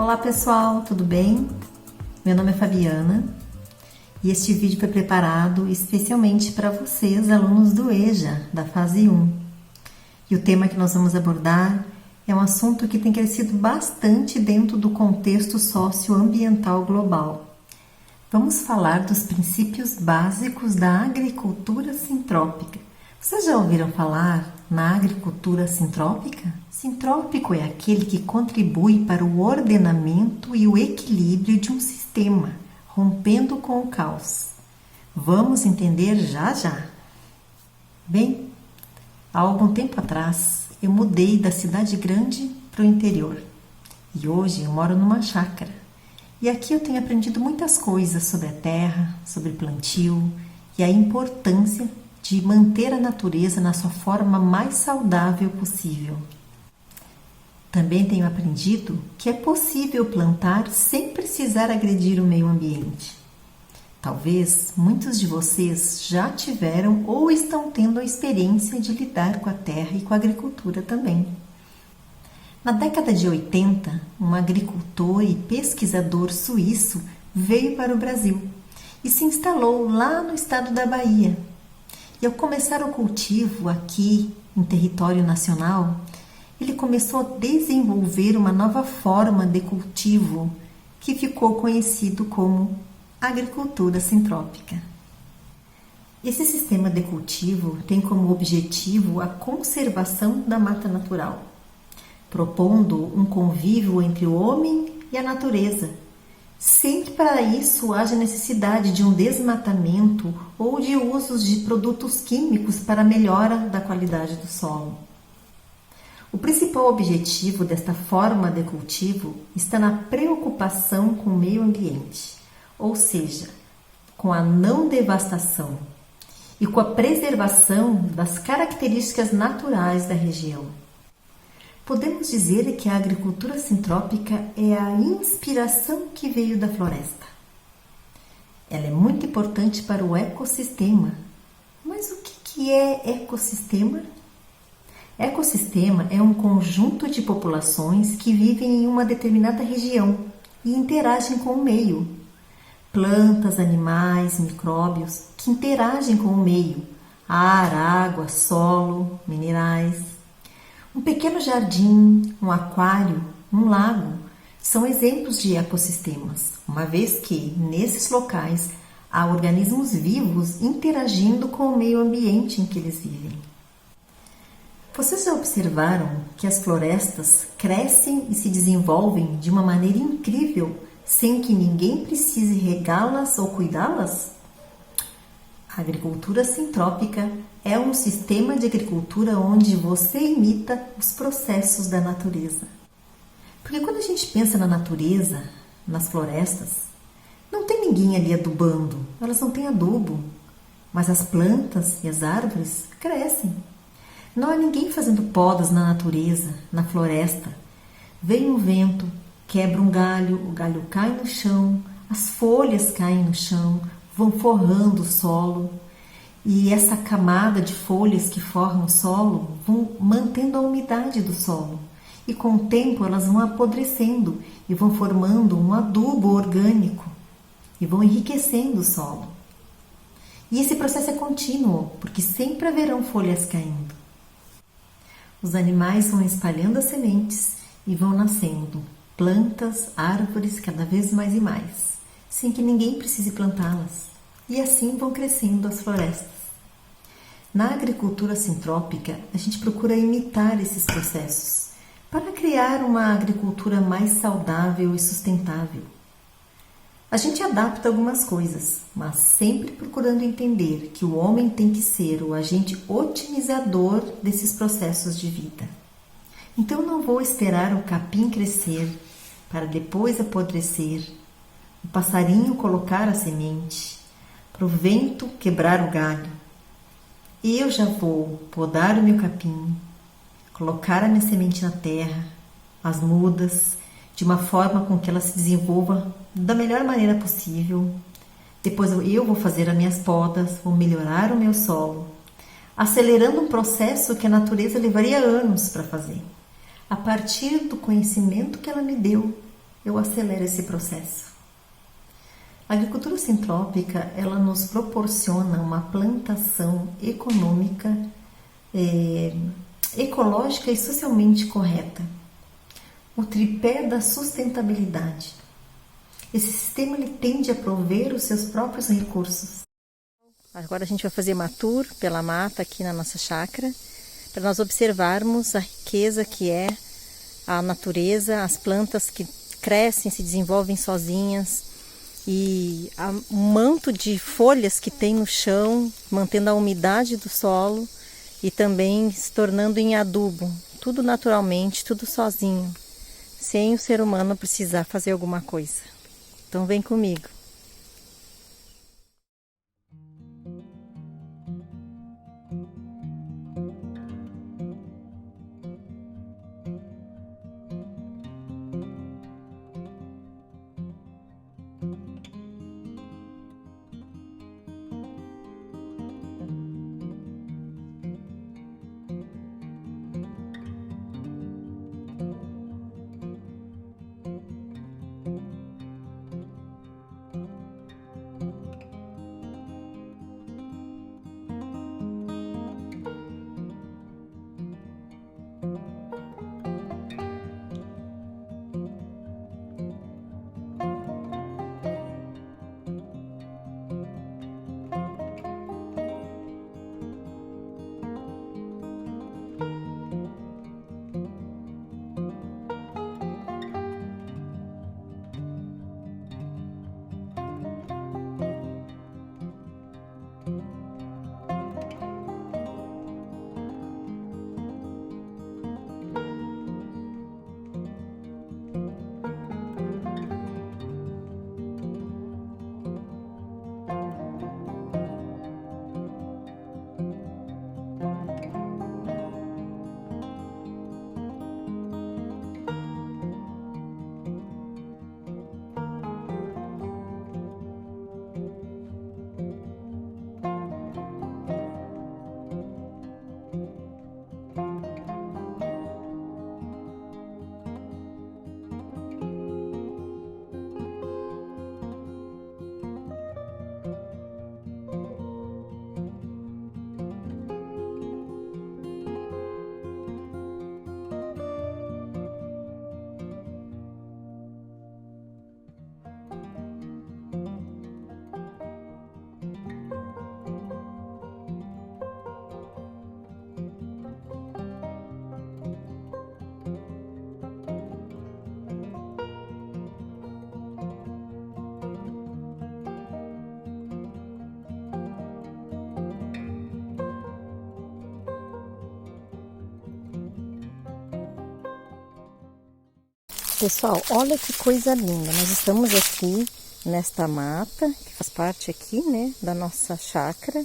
Olá pessoal, tudo bem? Meu nome é Fabiana e este vídeo foi preparado especialmente para vocês, alunos do EJA, da fase 1. E o tema que nós vamos abordar é um assunto que tem crescido bastante dentro do contexto socioambiental global. Vamos falar dos princípios básicos da agricultura sintrópica. Vocês já ouviram falar na agricultura sintrópica? Sintrópico é aquele que contribui para o ordenamento e o equilíbrio de um sistema, rompendo com o caos. Vamos entender já já. Bem, há algum tempo atrás eu mudei da cidade grande para o interior e hoje eu moro numa chácara. E aqui eu tenho aprendido muitas coisas sobre a terra, sobre plantio e a importância de manter a natureza na sua forma mais saudável possível. Também tenho aprendido que é possível plantar sem precisar agredir o meio ambiente. Talvez muitos de vocês já tiveram ou estão tendo a experiência de lidar com a terra e com a agricultura também. Na década de 80, um agricultor e pesquisador suíço veio para o Brasil e se instalou lá no estado da Bahia. E ao começar o cultivo aqui em território nacional, ele começou a desenvolver uma nova forma de cultivo que ficou conhecido como agricultura sintrópica. Esse sistema de cultivo tem como objetivo a conservação da mata natural, propondo um convívio entre o homem e a natureza, sem que para isso haja necessidade de um desmatamento ou de usos de produtos químicos para a melhora da qualidade do solo. O principal objetivo desta forma de cultivo está na preocupação com o meio ambiente, ou seja, com a não devastação e com a preservação das características naturais da região. Podemos dizer que a agricultura sintrópica é a inspiração que veio da floresta. Ela é muito importante para o ecossistema. Mas o que é ecossistema? Ecossistema é um conjunto de populações que vivem em uma determinada região e interagem com o meio. Plantas, animais, micróbios que interagem com o meio, ar, água, solo, minerais. Um pequeno jardim, um aquário, um lago são exemplos de ecossistemas, uma vez que, nesses locais, há organismos vivos interagindo com o meio ambiente em que eles vivem. Vocês já observaram que as florestas crescem e se desenvolvem de uma maneira incrível, sem que ninguém precise regá-las ou cuidá-las? A agricultura sintrópica é um sistema de agricultura onde você imita os processos da natureza. Porque quando a gente pensa na natureza, nas florestas, não tem ninguém ali adubando, elas não têm adubo, mas as plantas e as árvores crescem. Não há ninguém fazendo podas na natureza, na floresta. Vem um vento, quebra um galho, o galho cai no chão, as folhas caem no chão, vão forrando o solo. E essa camada de folhas que forram o solo vão mantendo a umidade do solo. E com o tempo elas vão apodrecendo e vão formando um adubo orgânico e vão enriquecendo o solo. E esse processo é contínuo, porque sempre haverão folhas caindo. Os animais vão espalhando as sementes e vão nascendo plantas, árvores cada vez mais e mais, sem que ninguém precise plantá-las. E assim vão crescendo as florestas. Na agricultura sintrópica, a gente procura imitar esses processos para criar uma agricultura mais saudável e sustentável. A gente adapta algumas coisas, mas sempre procurando entender que o homem tem que ser o agente otimizador desses processos de vida. Então não vou esperar o capim crescer para depois apodrecer, o passarinho colocar a semente, para o vento quebrar o galho. Eu já vou podar o meu capim, colocar a minha semente na terra, as mudas, de uma forma com que ela se desenvolva da melhor maneira possível. Depois eu vou fazer as minhas podas, vou melhorar o meu solo, acelerando um processo que a natureza levaria anos para fazer, a partir do conhecimento que ela me deu eu acelero esse processo. A agricultura sintrópica, ela nos proporciona uma plantação econômica, ecológica e socialmente correta. O tripé da sustentabilidade. Esse sistema ele tende a prover os seus próprios recursos. Agora a gente vai fazer uma tour pela mata aqui na nossa chácara, para nós observarmos a riqueza que é a natureza, as plantas que crescem, se desenvolvem sozinhas e o manto de folhas que tem no chão, mantendo a umidade do solo e também se tornando em adubo, tudo naturalmente, tudo sozinho, sem o ser humano precisar fazer alguma coisa. Então vem comigo. Pessoal, olha que coisa linda. Nós estamos aqui nesta mata, que faz parte aqui, né, da nossa chácara.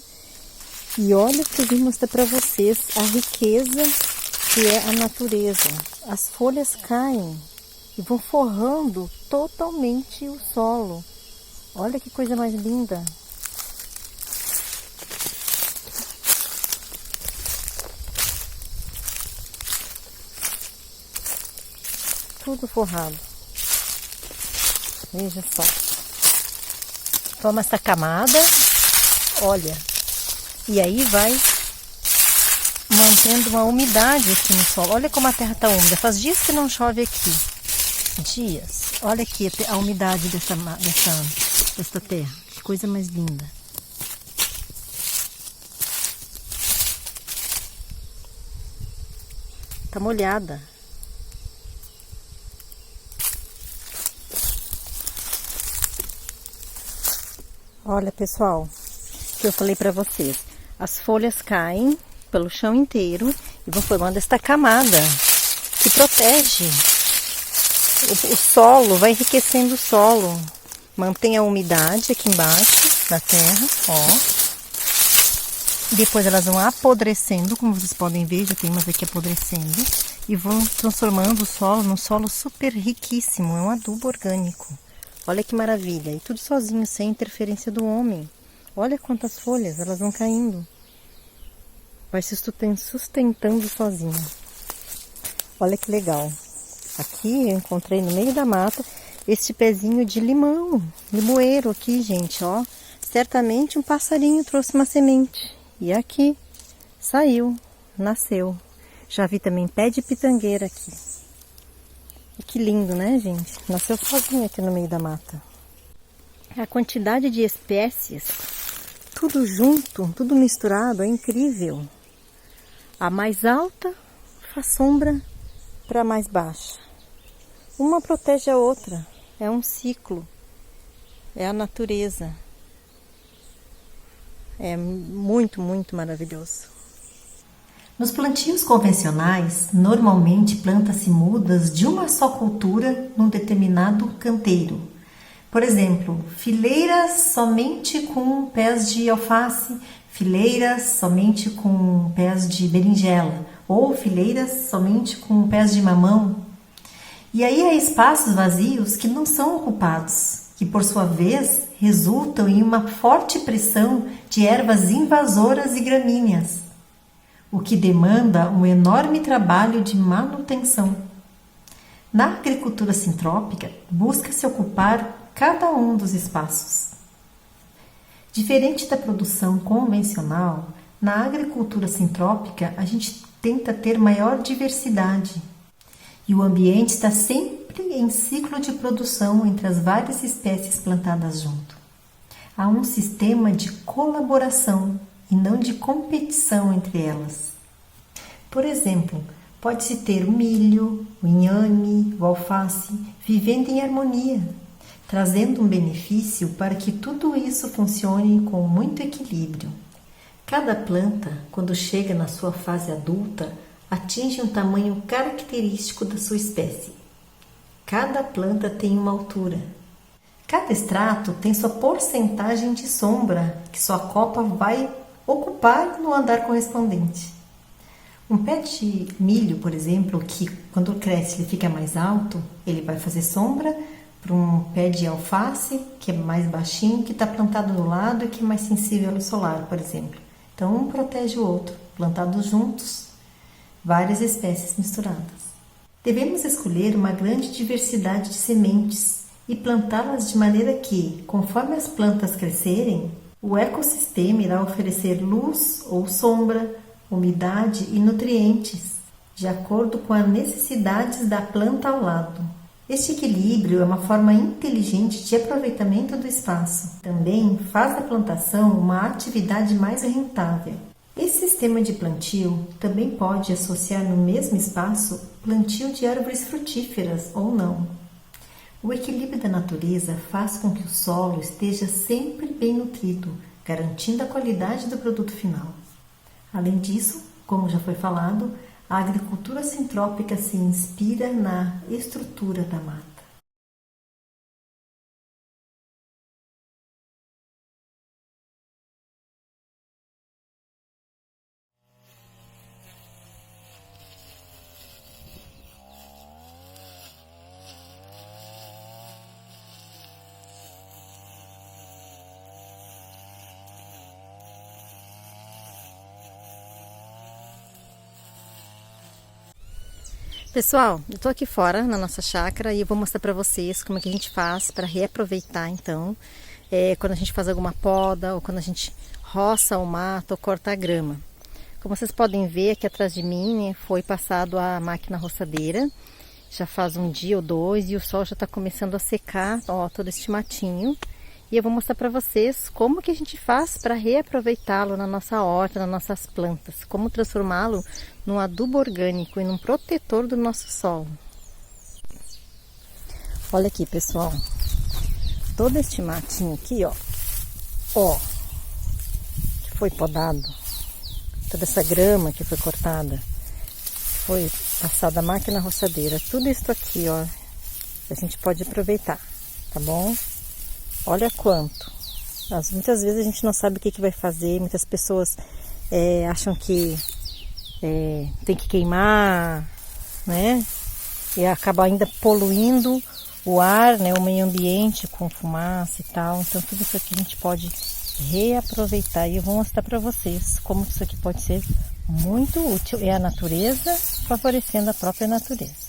E olha que eu vim mostrar para vocês a riqueza que é a natureza. As folhas caem e vão forrando totalmente o solo. Olha que coisa mais linda. Tudo forrado. Veja só. Toma essa camada, olha, e aí vai mantendo uma umidade aqui no solo. Olha como a terra está úmida. Faz dias que não chove aqui. Dias. Olha aqui a umidade desta terra. Que coisa mais linda. Tá molhada. Olha, pessoal, que eu falei para vocês. As folhas caem pelo chão inteiro e vão formando esta camada que protege o solo, vai enriquecendo o solo. Mantém a umidade aqui embaixo da terra, ó. Depois elas vão apodrecendo, como vocês podem ver, já tem umas aqui apodrecendo. E vão transformando o solo num solo super riquíssimo, é um adubo orgânico. Olha que maravilha, e tudo sozinho, sem interferência do homem. Olha quantas folhas, elas vão caindo. Vai se sustentando sozinho. Olha que legal. Aqui eu encontrei no meio da mata, este pezinho de limão, limoeiro aqui, gente, ó. Certamente um passarinho trouxe uma semente. E aqui, saiu, nasceu. Já vi também pé de pitangueira aqui. E que lindo, né, gente? Nasceu sozinho aqui no meio da mata. A quantidade de espécies, tudo junto, tudo misturado, é incrível. A mais alta faz sombra para a mais baixa. Uma protege a outra. É um ciclo. É a natureza. É muito, muito maravilhoso. Nos plantios convencionais, normalmente planta-se mudas de uma só cultura num determinado canteiro. Por exemplo, fileiras somente com pés de alface, fileiras somente com pés de berinjela, ou fileiras somente com pés de mamão. E aí há espaços vazios que não são ocupados, que por sua vez resultam em uma forte pressão de ervas invasoras e gramíneas, o que demanda um enorme trabalho de manutenção. Na agricultura sintrópica, busca-se ocupar cada um dos espaços. Diferente da produção convencional, na agricultura sintrópica a gente tenta ter maior diversidade e o ambiente está sempre em ciclo de produção entre as várias espécies plantadas junto. Há um sistema de colaboração e não de competição entre elas. Por exemplo, pode-se ter o milho, o inhame, o alface vivendo em harmonia, trazendo um benefício para que tudo isso funcione com muito equilíbrio. Cada planta, quando chega na sua fase adulta, atinge um tamanho característico da sua espécie. Cada planta tem uma altura. Cada extrato tem sua porcentagem de sombra que sua copa vai ocupar no andar correspondente. Um pé de milho, por exemplo, que quando cresce ele fica mais alto, ele vai fazer sombra para um pé de alface, que é mais baixinho, que está plantado do lado e que é mais sensível ao solar, por exemplo. Então, um protege o outro, plantados juntos, várias espécies misturadas. Devemos escolher uma grande diversidade de sementes e plantá-las de maneira que, conforme as plantas crescerem, o ecossistema irá oferecer luz ou sombra, umidade e nutrientes, de acordo com as necessidades da planta ao lado. Este equilíbrio é uma forma inteligente de aproveitamento do espaço. Também faz da plantação uma atividade mais rentável. Esse sistema de plantio também pode associar no mesmo espaço plantio de árvores frutíferas ou não. O equilíbrio da natureza faz com que o solo esteja sempre bem nutrido, garantindo a qualidade do produto final. Além disso, como já foi falado, a agricultura sintrópica se inspira na estrutura da mata. Pessoal, eu tô aqui fora na nossa chácara e eu vou mostrar para vocês como é que a gente faz para reaproveitar então, quando a gente faz alguma poda ou quando a gente roça o mato ou corta a grama. Como vocês podem ver aqui atrás de mim, né, foi passado a máquina roçadeira, já faz um dia ou dois e o sol já está começando a secar, ó, todo este matinho. E eu vou mostrar para vocês como que a gente faz para reaproveitá-lo na nossa horta, nas nossas plantas. Como transformá-lo num adubo orgânico e num protetor do nosso solo. Olha aqui, pessoal. Todo este matinho aqui, ó, que foi podado. Toda essa grama que foi cortada. Foi passada a máquina roçadeira. Tudo isso aqui, ó, a gente pode aproveitar, tá bom? Olha quanto. Muitas vezes a gente não sabe o que vai fazer. Muitas pessoas acham que tem que queimar, né? E acaba ainda poluindo o ar, né? O meio ambiente com fumaça e tal. Então tudo isso aqui a gente pode reaproveitar. E eu vou mostrar para vocês como isso aqui pode ser muito útil. É a natureza favorecendo a própria natureza.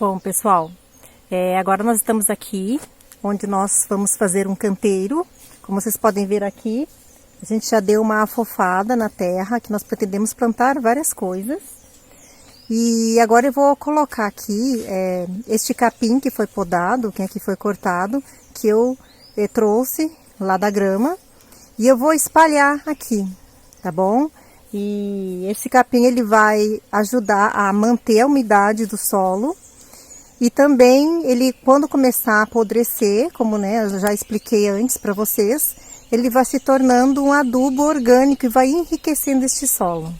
Bom, pessoal, agora nós estamos aqui, onde nós vamos fazer um canteiro. Como vocês podem ver aqui, a gente já deu uma afofada na terra, que nós pretendemos plantar várias coisas. E agora eu vou colocar aqui este capim que foi podado, que foi cortado, que eu trouxe lá da grama, e eu vou espalhar aqui, tá bom? E esse capim ele vai ajudar a manter a umidade do solo. E também ele, quando começar a apodrecer, como eu já expliquei antes para vocês, ele vai se tornando um adubo orgânico e vai enriquecendo este solo.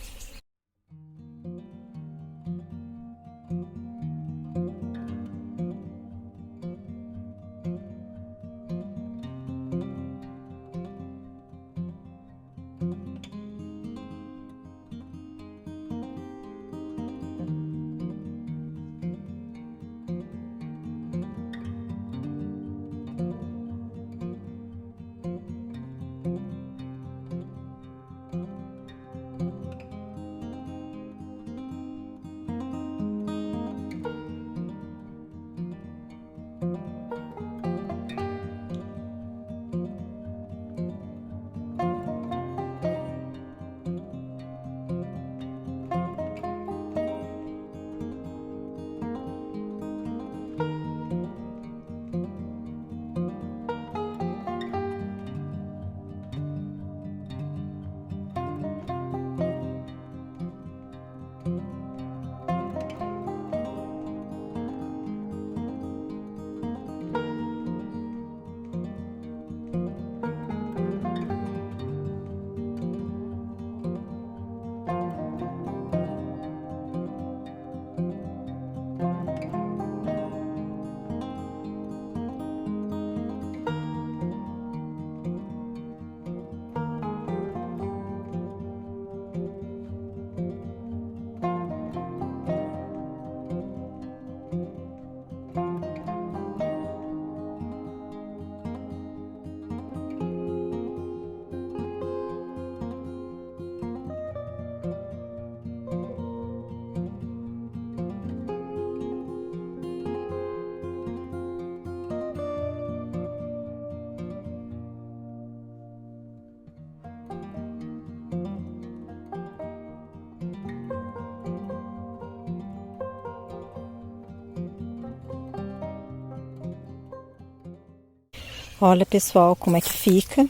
Olha, pessoal, como é que fica.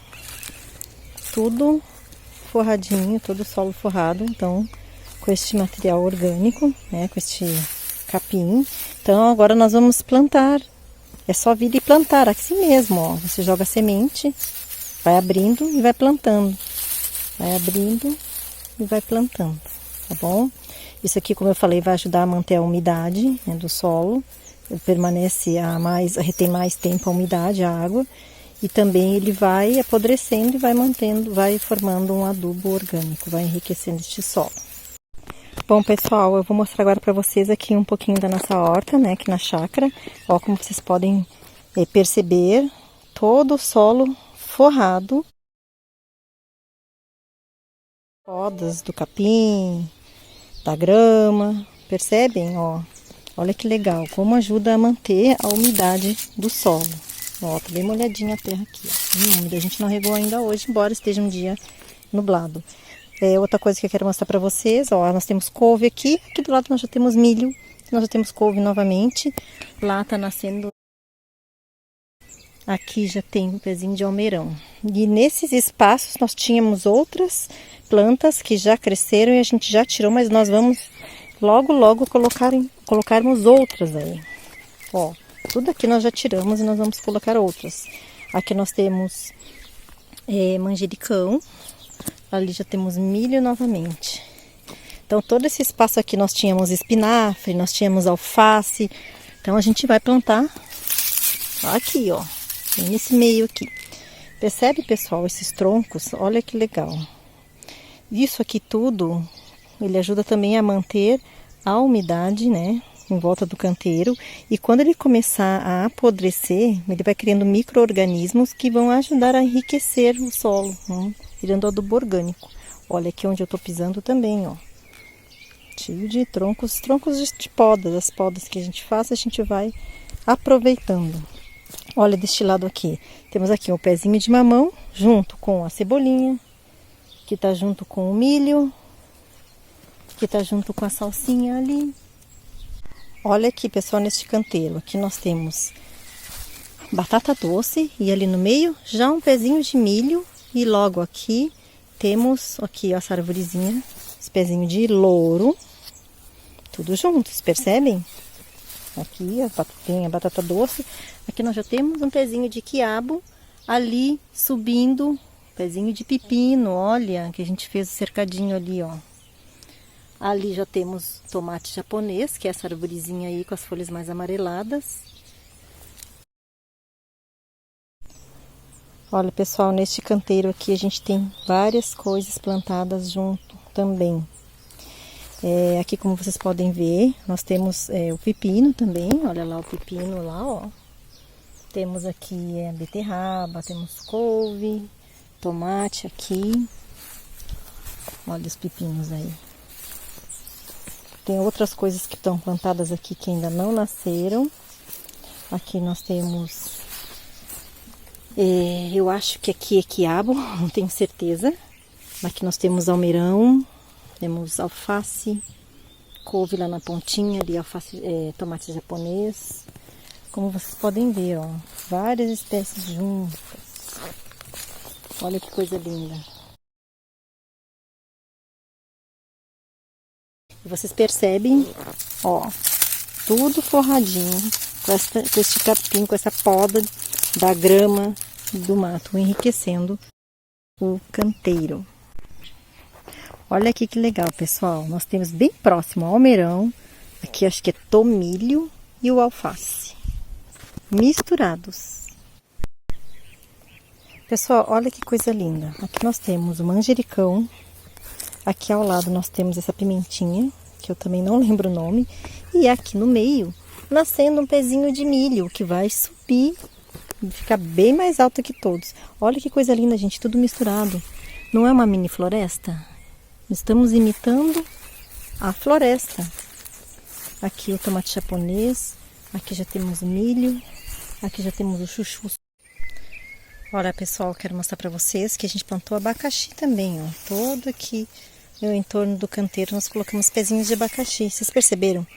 Tudo forradinho, todo o solo forrado, então, com este material orgânico, com este capim. Então, agora nós vamos plantar. É só vir e plantar, assim mesmo, ó. Você joga a semente, vai abrindo e vai plantando. Vai abrindo e vai plantando, tá bom? Isso aqui, como eu falei, vai ajudar a manter a umidade, do solo. Permanece retém mais tempo a umidade, a água, e também ele vai apodrecendo e vai mantendo, vai formando um adubo orgânico, vai enriquecendo este solo. Bom, pessoal, eu vou mostrar agora para vocês aqui um pouquinho da nossa horta, aqui na chácara. Ó, como vocês podem perceber, todo o solo forrado, podas do capim, da grama, percebem, ó? Olha que legal, como ajuda a manter a umidade do solo. Ó, tá bem molhadinha a terra aqui, ó. Úmida. A gente não regou ainda hoje, embora esteja um dia nublado. Outra coisa que eu quero mostrar pra vocês, ó, nós temos couve aqui. Aqui do lado nós já temos milho, nós já temos couve novamente. Lá tá nascendo. Aqui já tem um pezinho de almeirão. E nesses espaços nós tínhamos outras plantas que já cresceram e a gente já tirou, mas nós vamos logo colocarmos outras aí. Ó, tudo aqui nós já tiramos e nós vamos colocar outras. Aqui nós temos manjericão, ali já temos milho novamente. Então todo esse espaço aqui nós tínhamos espinafre, nós tínhamos alface. Então a gente vai plantar aqui, ó, nesse meio aqui. Percebe, pessoal, esses troncos? Olha que legal. Isso aqui tudo, ele ajuda também a manter a umidade, em volta do canteiro. E quando ele começar a apodrecer, ele vai criando micro-organismos que vão ajudar a enriquecer o solo, virando adubo orgânico. Olha aqui onde eu tô pisando também, ó. cheio de troncos de podas. As podas que a gente faz, a gente vai aproveitando. Olha deste lado aqui. Temos aqui um pezinho de mamão, junto com a cebolinha, que tá junto com o milho, que tá junto com a salsinha ali. Olha aqui, pessoal, neste canteiro. Aqui nós temos batata doce e ali no meio já um pezinho de milho. E logo aqui temos aqui ó, essa arvorezinha, esse pezinho de louro. Tudo junto, vocês percebem? Aqui tem a batata doce. Aqui nós já temos um pezinho de quiabo. Ali subindo, pezinho de pepino, olha, que a gente fez o cercadinho ali, ó. Ali já temos tomate japonês, que é essa arvorezinha aí com as folhas mais amareladas. Olha, pessoal, neste canteiro aqui a gente tem várias coisas plantadas junto também. Aqui, como vocês podem ver, nós temos o pepino também. Olha lá o pepino lá, ó. Temos aqui beterraba, temos couve, tomate aqui. Olha os pepinos aí. Tem outras coisas que estão plantadas aqui que ainda não nasceram. Aqui nós temos... eu acho que aqui é quiabo, não tenho certeza. Aqui nós temos almeirão, temos alface, couve lá na pontinha, ali alface, tomate japonês. Como vocês podem ver, ó, várias espécies juntas. Olha que coisa linda. E vocês percebem, ó, tudo forradinho com este capim, com essa poda da grama do mato, enriquecendo o canteiro. Olha aqui que legal, pessoal. Nós temos bem próximo ao almeirão, aqui acho que é tomilho e o alface, misturados. Pessoal, olha que coisa linda. Aqui nós temos o manjericão. Aqui ao lado nós temos essa pimentinha, que eu também não lembro o nome. E aqui no meio, nascendo um pezinho de milho, que vai subir e ficar bem mais alto que todos. Olha que coisa linda, gente, tudo misturado. Não é uma mini floresta? Estamos imitando a floresta. Aqui o tomate japonês, aqui já temos o milho, aqui já temos o chuchu. Olha, pessoal, quero mostrar para vocês que a gente plantou abacaxi também, ó. Todo aqui no entorno do canteiro nós colocamos pezinhos de abacaxi. Vocês perceberam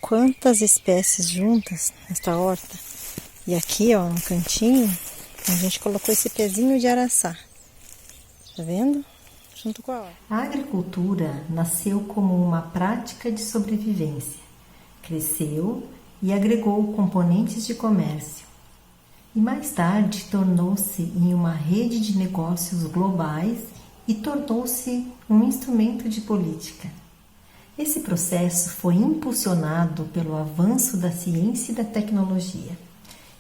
quantas espécies juntas nesta horta? E aqui, ó, no cantinho, a gente colocou esse pezinho de araçá. Tá vendo? Junto com a horta. A agricultura nasceu como uma prática de sobrevivência, cresceu e agregou componentes de comércio. E mais tarde tornou-se em uma rede de negócios globais e tornou-se um instrumento de política. Esse processo foi impulsionado pelo avanço da ciência e da tecnologia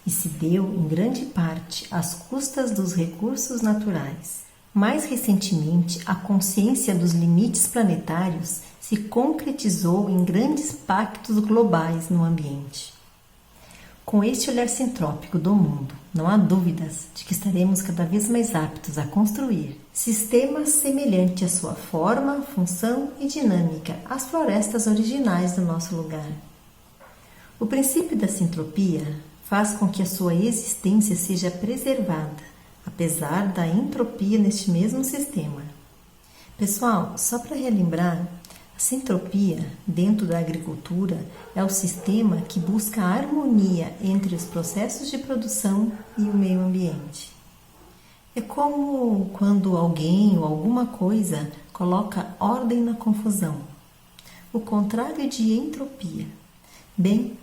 e se deu em grande parte às custas dos recursos naturais. Mais recentemente, a consciência dos limites planetários se concretizou em grandes pactos globais no ambiente. Com este olhar sintrópico do mundo, não há dúvidas de que estaremos cada vez mais aptos a construir sistemas semelhantes à sua forma, função e dinâmica às florestas originais do nosso lugar. O princípio da sintropia faz com que a sua existência seja preservada, apesar da entropia neste mesmo sistema. Pessoal, só para relembrar, a sintropia dentro da agricultura é o sistema que busca a harmonia entre os processos de produção e o meio ambiente. É como quando alguém ou alguma coisa coloca ordem na confusão, o contrário de entropia. Bem,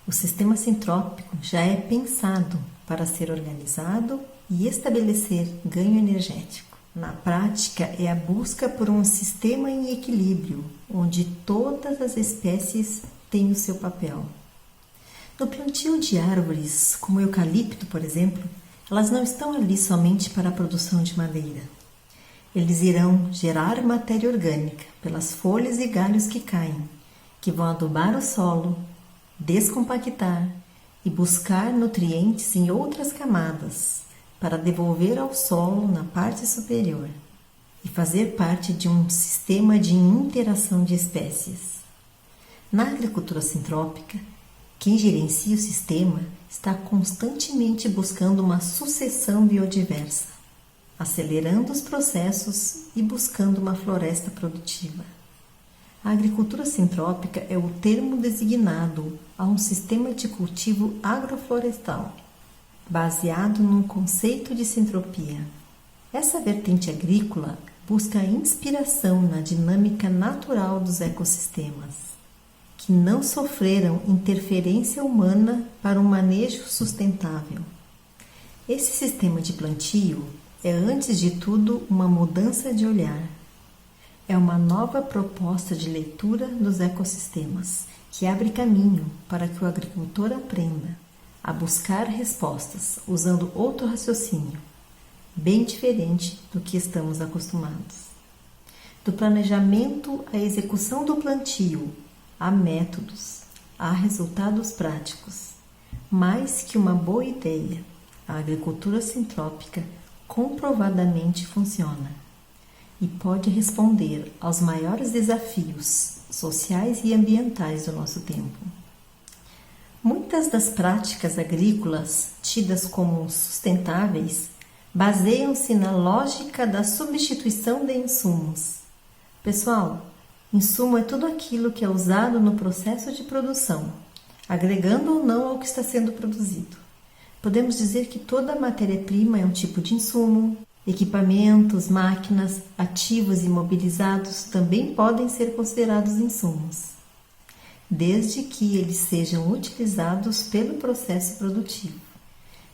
o sistema sintrópico já é pensado para ser organizado e estabelecer ganho energético. Na prática, é a busca por um sistema em equilíbrio, onde todas as espécies têm o seu papel. No plantio de árvores, como o eucalipto, por exemplo, elas não estão ali somente para a produção de madeira. Eles irão gerar matéria orgânica pelas folhas e galhos que caem, que vão adubar o solo, descompactar e buscar nutrientes em outras camadas, para devolver ao solo na parte superior. e fazer parte de um sistema de interação de espécies. Na agricultura sintrópica, quem gerencia o sistema está constantemente buscando uma sucessão biodiversa, acelerando os processos e buscando uma floresta produtiva. A agricultura sintrópica é o termo designado a um sistema de cultivo agroflorestal, baseado num conceito de sintropia. Essa vertente agrícola busca inspiração na dinâmica natural dos ecossistemas, que não sofreram interferência humana para um manejo sustentável. Esse sistema de plantio é, antes de tudo, uma mudança de olhar. É uma nova proposta de leitura dos ecossistemas, que abre caminho para que o agricultor aprenda a buscar respostas usando outro raciocínio, bem diferente do que estamos acostumados. Do planejamento à execução do plantio, há métodos, há resultados práticos. Mais que uma boa ideia, a agricultura sintrópica comprovadamente funciona e pode responder aos maiores desafios sociais e ambientais do nosso tempo. Muitas das práticas agrícolas tidas como sustentáveis baseiam-se na lógica da substituição de insumos. Pessoal, insumo é tudo aquilo que é usado no processo de produção, agregando ou não ao que está sendo produzido. Podemos dizer que toda matéria-prima é um tipo de insumo. Equipamentos, máquinas, ativos imobilizados também podem ser considerados insumos, desde que eles sejam utilizados pelo processo produtivo.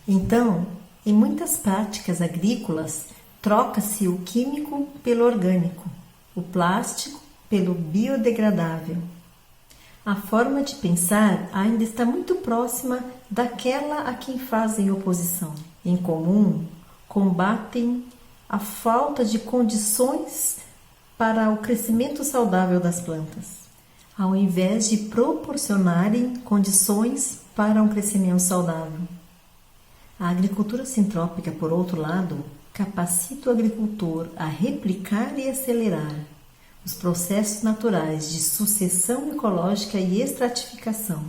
Então, em muitas práticas agrícolas, troca-se o químico pelo orgânico, o plástico pelo biodegradável. A forma de pensar ainda está muito próxima daquela a quem fazem oposição. Em comum, combatem a falta de condições para o crescimento saudável das plantas, ao invés de proporcionarem condições para um crescimento saudável. A agricultura sintrópica, por outro lado, capacita o agricultor a replicar e acelerar os processos naturais de sucessão ecológica e estratificação,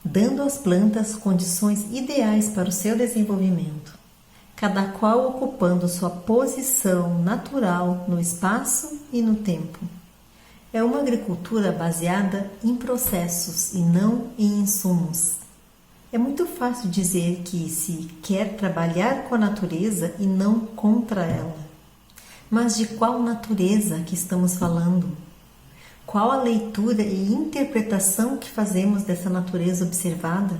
dando às plantas condições ideais para o seu desenvolvimento, cada qual ocupando sua posição natural no espaço e no tempo. É uma agricultura baseada em processos e não em insumos. É muito fácil dizer que se quer trabalhar com a natureza e não contra ela. Mas de qual natureza que estamos falando? Qual a leitura e interpretação que fazemos dessa natureza observada?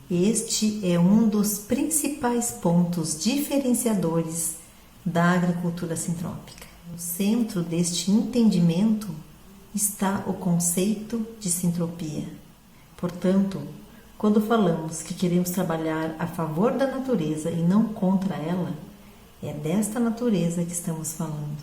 Este é um dos principais pontos diferenciadores da agricultura sintrópica. No centro deste entendimento está o conceito de sintropia. Portanto, quando falamos que queremos trabalhar a favor da natureza e não contra ela, é desta natureza que estamos falando.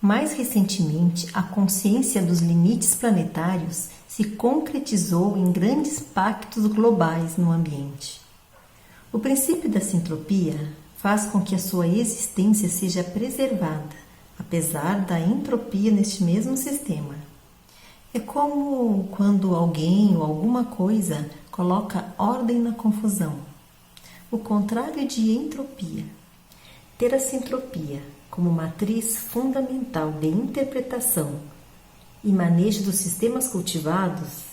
Mais recentemente, a consciência dos limites planetários se concretizou em grandes pactos globais no ambiente. O princípio da sintropia faz com que a sua existência seja preservada, apesar da entropia neste mesmo sistema. É como quando alguém ou alguma coisa coloca ordem na confusão. O contrário de entropia. Ter a sintropia como matriz fundamental de interpretação e manejo dos sistemas cultivados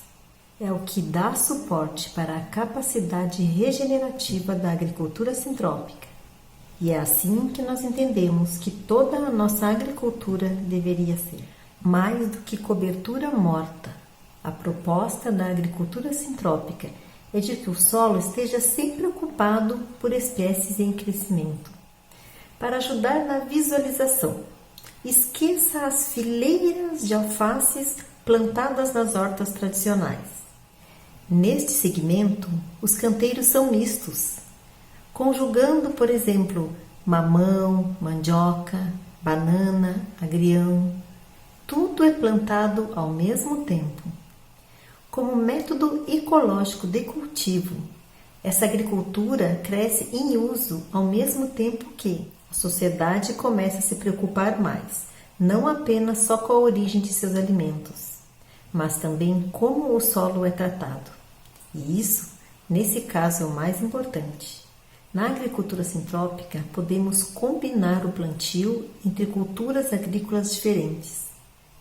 é o que dá suporte para a capacidade regenerativa da agricultura sintrópica. E é assim que nós entendemos que toda a nossa agricultura deveria ser. Mais do que cobertura morta, a proposta da agricultura sintrópica é de que o solo esteja sempre ocupado por espécies em crescimento. Para ajudar na visualização, esqueça as fileiras de alfaces plantadas nas hortas tradicionais. Neste segmento, os canteiros são mistos, conjugando, por exemplo, mamão, mandioca, banana, agrião. Tudo é plantado ao mesmo tempo. Como método ecológico de cultivo, essa agricultura cresce em uso ao mesmo tempo que A sociedade começa a se preocupar mais, não apenas só com a origem de seus alimentos, mas também como o solo é tratado. E isso, nesse caso, é o mais importante. Na agricultura sintrópica, podemos combinar o plantio entre culturas agrícolas diferentes,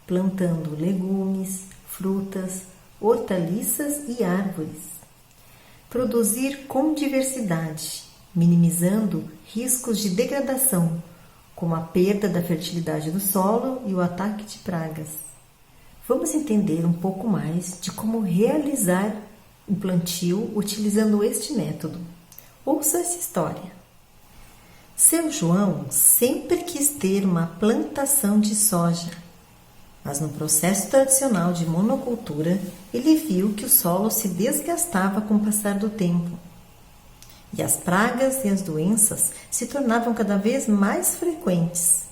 plantando legumes, frutas, hortaliças e árvores. Produzir com diversidade, minimizando riscos de degradação, como a perda da fertilidade do solo e o ataque de pragas. Vamos entender um pouco mais de como realizar o plantio utilizando este método. Ouça essa história. Seu João sempre quis ter uma plantação de soja, mas no processo tradicional de monocultura, ele viu que o solo se desgastava com o passar do tempo. E as pragas e as doenças se tornavam cada vez mais frequentes.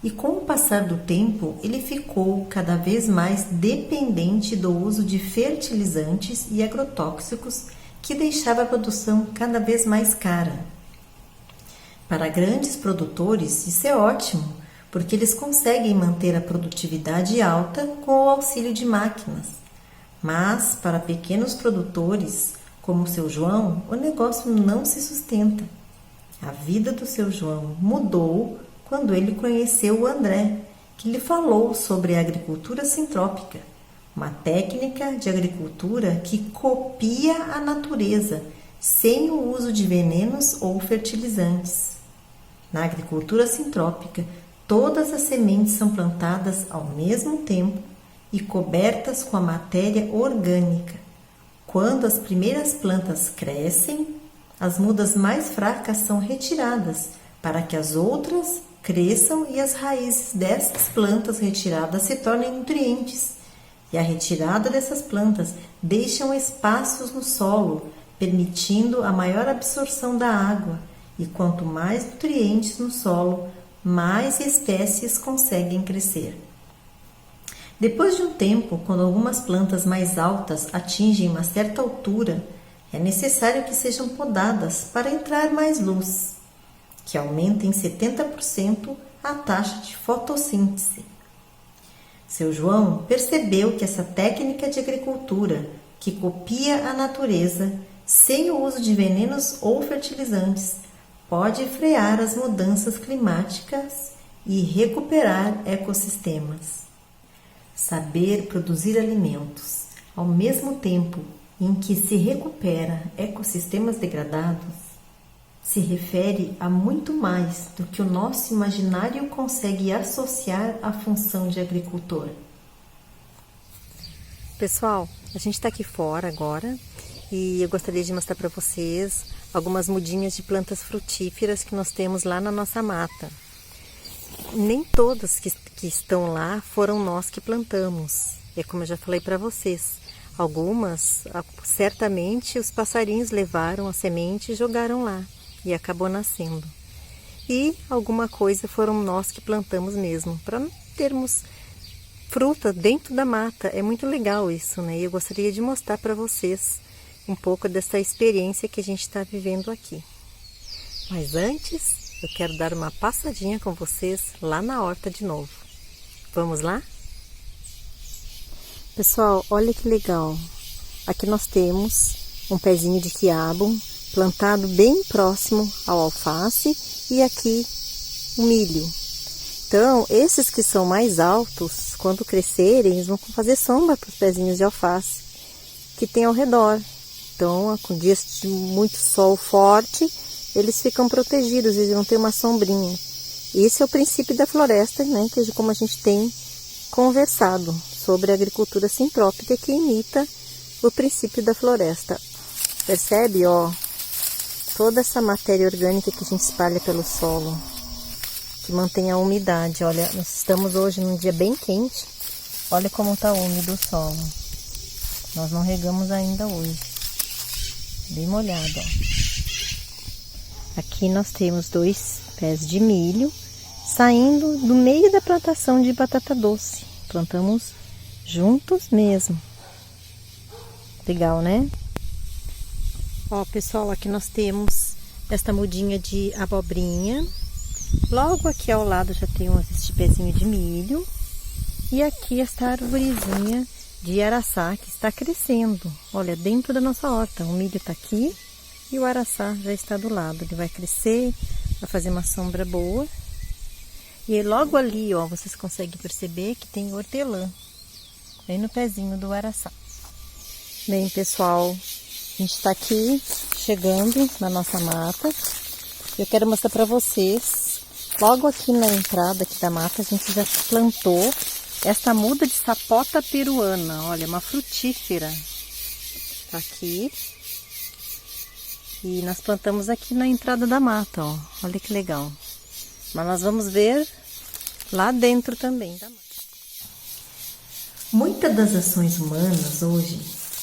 E com o passar do tempo, ele ficou cada vez mais dependente do uso de fertilizantes e agrotóxicos, que deixava a produção cada vez mais cara. Para grandes produtores, isso é ótimo, porque eles conseguem manter a produtividade alta com o auxílio de máquinas. Mas, para pequenos produtores, como o seu João, o negócio não se sustenta. A vida do seu João mudou quando ele conheceu o André, que lhe falou sobre a agricultura sintrópica, uma técnica de agricultura que copia a natureza, sem o uso de venenos ou fertilizantes. Na agricultura sintrópica, todas as sementes são plantadas ao mesmo tempo e cobertas com a matéria orgânica. Quando as primeiras plantas crescem, as mudas mais fracas são retiradas para que as outras cresçam e as raízes dessas plantas retiradas se tornem nutrientes. E a retirada dessas plantas deixam espaços no solo, permitindo a maior absorção da água. E quanto mais nutrientes no solo, mais espécies conseguem crescer. Depois de um tempo, quando algumas plantas mais altas atingem uma certa altura, é necessário que sejam podadas para entrar mais luz, que aumenta em 70% a taxa de fotossíntese. Seu João percebeu que essa técnica de agricultura, que copia a natureza, sem o uso de venenos ou fertilizantes, pode frear as mudanças climáticas e recuperar ecossistemas. Saber produzir alimentos ao mesmo tempo em que se recupera ecossistemas degradados se refere a muito mais do que o nosso imaginário consegue associar à função de agricultor. Pessoal, a gente está aqui fora agora e eu gostaria de mostrar para vocês algumas mudinhas de plantas frutíferas que nós temos lá na nossa mata. Nem todas que estão lá foram nós que plantamos. É como eu já falei para vocês. Algumas, certamente, os passarinhos levaram a semente e jogaram lá. E acabou nascendo. E alguma coisa foram nós que plantamos mesmo. Para termos fruta dentro da mata. É muito legal isso, né? E eu gostaria de mostrar para vocês um pouco dessa experiência que a gente está vivendo aqui. Mas antes, eu quero dar uma passadinha com vocês lá na horta de novo. Vamos lá? Pessoal, olha que legal. Aqui nós temos um pezinho de quiabo plantado bem próximo ao alface e aqui o milho. Então, esses que são mais altos, quando crescerem, eles vão fazer sombra para os pezinhos de alface que tem ao redor. Então, com dias de muito sol forte, eles ficam protegidos, eles vão ter uma sombrinha. Esse é o princípio da floresta, né? Que como a gente tem conversado sobre a agricultura sintrópica que imita o princípio da floresta. Percebe, ó, toda essa matéria orgânica que a gente espalha pelo solo, que mantém a umidade. Olha, nós estamos hoje num dia bem quente. Olha como está úmido o solo. Nós não regamos ainda hoje. Bem molhado, ó. Aqui nós temos 2 pés de milho saindo do meio da plantação de batata doce. Plantamos juntos mesmo. Legal, né? Ó, pessoal, aqui nós temos esta mudinha de abobrinha Logo aqui ao lado já temos este pezinho de milho. E aqui esta arvorezinha de araçá que está crescendo. Olha, dentro da nossa horta. O milho está aqui e o araçá já está do lado. Ele vai crescer, vai fazer uma sombra boa. E logo ali, ó, vocês conseguem perceber que tem hortelã. Bem no pezinho do araçá. Bem, pessoal, a gente está aqui chegando na nossa mata. Eu quero mostrar para vocês. Logo aqui na entrada aqui da mata, a gente já plantou esta muda de sapota peruana. Olha, uma frutífera. Tá aqui. E nós plantamos aqui na entrada da mata, ó. Olha que legal. Mas nós vamos ver lá dentro também da mata. Muitas das ações humanas hoje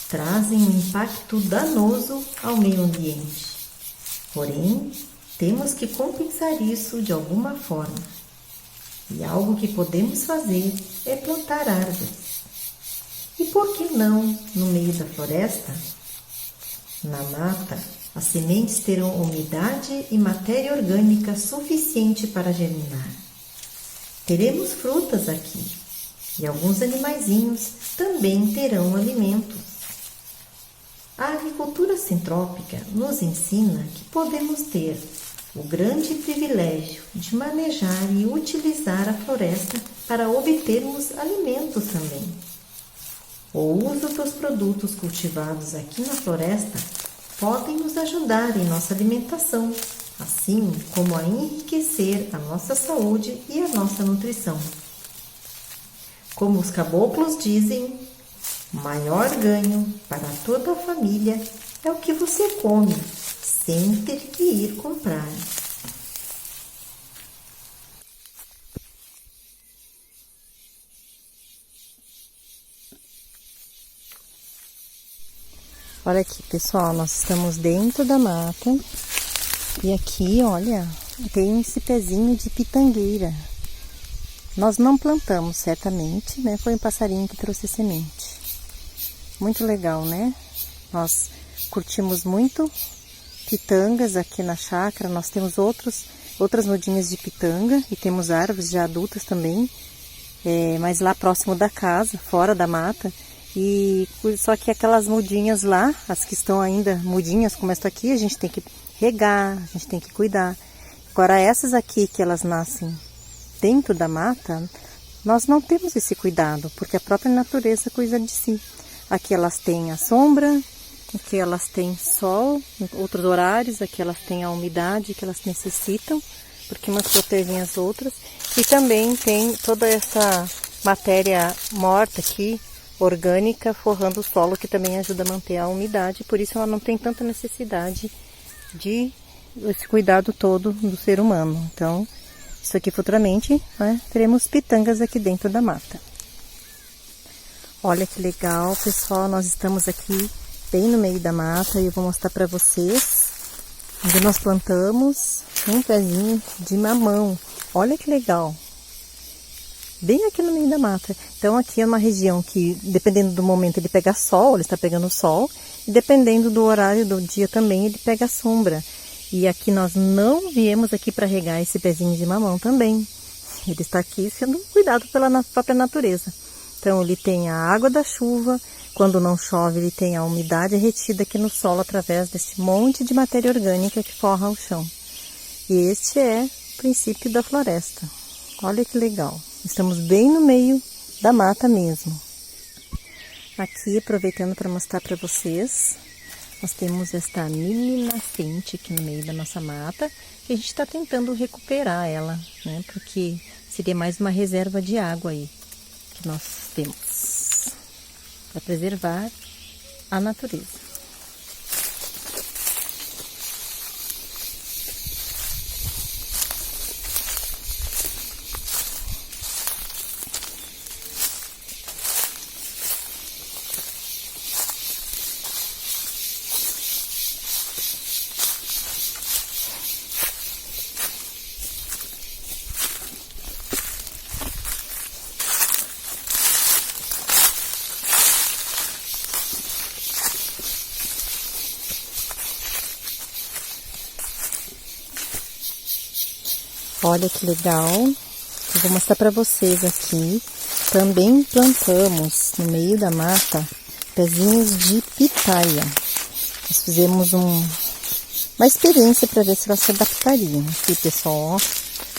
trazem um impacto danoso ao meio ambiente. Porém, temos que compensar isso de alguma forma. E algo que podemos fazer é plantar árvores. E por que não no meio da floresta? Na mata, as sementes terão umidade e matéria orgânica suficiente para germinar. Teremos frutas aqui e alguns animaizinhos também terão alimento. A agricultura sintrópica nos ensina que podemos ter o grande privilégio de manejar e utilizar a floresta para obtermos alimento também. O uso dos produtos cultivados aqui na floresta podem nos ajudar em nossa alimentação, assim como a enriquecer a nossa saúde e a nossa nutrição. Como os caboclos dizem, o maior ganho para toda a família é o que você come, sem ter que ir comprar. Olha aqui, pessoal, nós estamos dentro da mata e aqui, olha, tem esse pezinho de pitangueira. Nós não plantamos, certamente, né? Foi um passarinho que trouxe semente. Muito legal, né? Nós curtimos muito pitangas aqui na chácara. Nós temos outras mudinhas de pitanga e temos árvores já adultas também, mas lá próximo da casa, fora da mata. E só que aquelas mudinhas lá, as que estão ainda mudinhas como esta aqui, a gente tem que regar, a gente tem que cuidar. Agora essas aqui que elas nascem dentro da mata, nós não temos esse cuidado, porque a própria natureza cuida de si. Aqui elas têm a sombra, aqui elas têm sol, em outros horários, aqui elas têm a umidade que elas necessitam, porque umas protegem as outras. E também tem toda essa matéria morta aqui, orgânica, forrando o solo, que também ajuda a manter a umidade, por isso ela não tem tanta necessidade de esse cuidado todo do ser humano. Então, isso aqui futuramente, né, teremos pitangas aqui dentro da mata. Olha que legal, pessoal, nós estamos aqui bem no meio da mata e eu vou mostrar para vocês onde nós plantamos um pezinho de mamão. Olha que legal! Bem aqui no meio da mata. Então aqui é uma região que, dependendo do momento, ele pega sol, ele está pegando sol, e dependendo do horário do dia também, ele pega sombra. E aqui nós não viemos aqui para regar esse pezinho de mamão também. Ele está aqui sendo cuidado pela própria natureza. Então ele tem a água da chuva, quando não chove ele tem a umidade retida aqui no solo através desse monte de matéria orgânica que forra o chão. E este é o princípio da floresta. Olha que legal. Estamos bem no meio da mata mesmo. Aqui, aproveitando para mostrar para vocês, nós temos esta mini nascente aqui no meio da nossa mata, que a gente está tentando recuperar ela, né? Porque seria mais uma reserva de água aí que nós temos para preservar a natureza. Olha que legal. Eu vou mostrar para vocês aqui. Também plantamos no meio da mata pezinhos de pitaia. Nós fizemos uma experiência para ver se elas se adaptariam. Aqui, pessoal, ó,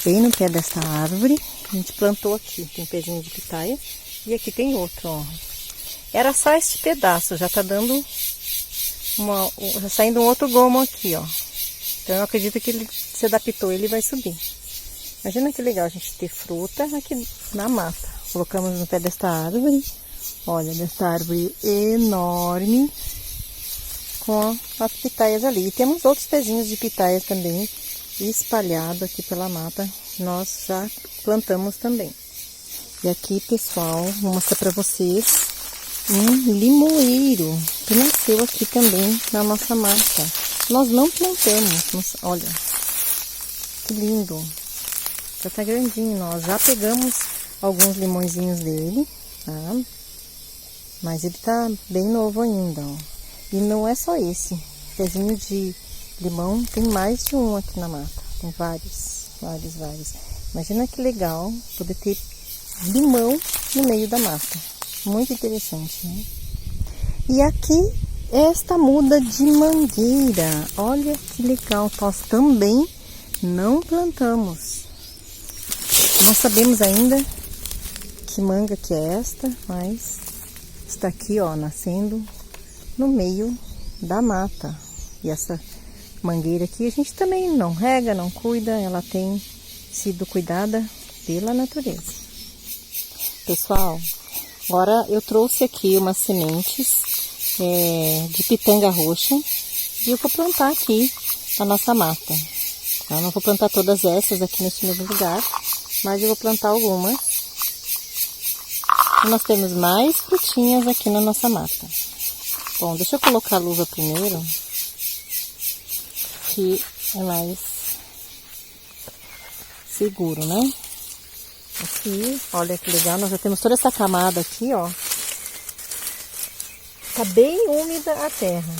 bem no pé dessa árvore, a gente plantou aqui. Tem um pezinho de pitaia e aqui tem outro, ó. Era só este pedaço, já tá dando já saindo um outro gomo aqui, ó. Então eu acredito que ele se adaptou, ele vai subir. Imagina que legal a gente ter fruta aqui na mata. Colocamos no pé desta árvore. Olha, desta árvore enorme, com as pitaias ali. E temos outros pezinhos de pitaia também espalhado aqui pela mata. Nós já plantamos também. E aqui, pessoal, vou mostrar para vocês um limoeiro que nasceu aqui também na nossa mata. Nós não plantamos, olha, que lindo. Já tá grandinho, nós já pegamos alguns limõezinhos dele, tá? Mas ele tá bem novo ainda, ó. E não é só esse. Pezinho de limão tem mais de um aqui na mata. Tem vários. Imagina que legal poder ter limão no meio da mata. Muito interessante, né? E aqui, esta muda de mangueira. Olha que legal. Nós também não plantamos. Não sabemos ainda que manga que é esta, mas está aqui, ó, nascendo no meio da mata. E essa mangueira aqui a gente também não rega, não cuida, ela tem sido cuidada pela natureza. Pessoal, agora eu trouxe aqui umas sementes de pitanga roxa e eu vou plantar aqui na nossa mata. Eu não vou plantar todas essas aqui nesse mesmo lugar, mas eu vou plantar algumas. E nós temos mais frutinhas aqui na nossa mata. Bom, deixa eu colocar a luva primeiro, que é mais seguro, né? Aqui, olha que legal, nós já temos toda essa camada aqui, ó. Tá bem úmida a terra.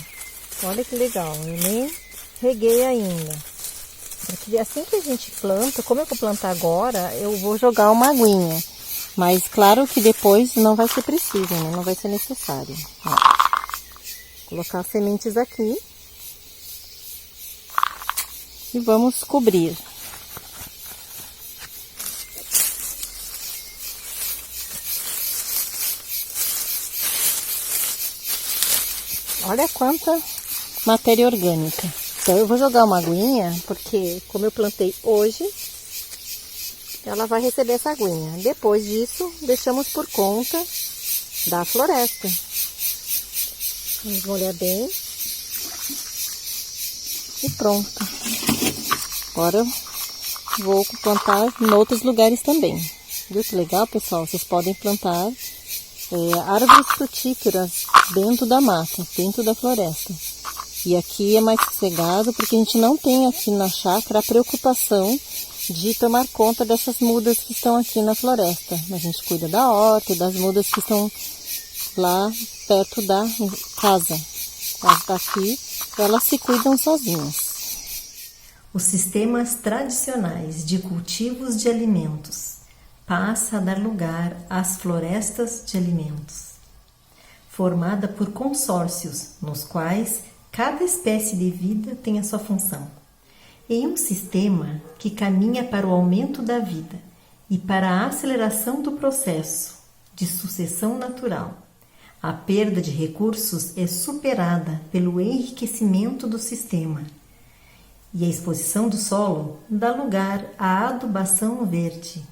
Olha que legal, eu nem reguei ainda. Porque assim que a gente planta, como eu vou plantar agora, eu vou jogar uma aguinha. Mas claro que depois não vai ser preciso, né? Não vai ser necessário. Ó. Colocar as sementes aqui. E vamos cobrir. Olha quanta matéria orgânica. Então eu vou jogar uma aguinha, porque como eu plantei hoje, ela vai receber essa aguinha. Depois disso, deixamos por conta da floresta. Vamos molhar bem. E pronto. Agora eu vou plantar em outros lugares também. Viu que legal, pessoal? Vocês podem plantar árvores frutíferas dentro da mata, dentro da floresta. E aqui é mais sossegado, porque a gente não tem aqui na chácara a preocupação de tomar conta dessas mudas que estão aqui na floresta. A gente cuida da horta e das mudas que estão lá perto da casa. Aqui elas se cuidam sozinhas. Os sistemas tradicionais de cultivos de alimentos passa a dar lugar às florestas de alimentos, formada por consórcios nos quais cada espécie de vida tem a sua função. Em um sistema que caminha para o aumento da vida e para a aceleração do processo de sucessão natural, a perda de recursos é superada pelo enriquecimento do sistema, e a exposição do solo dá lugar à adubação verde.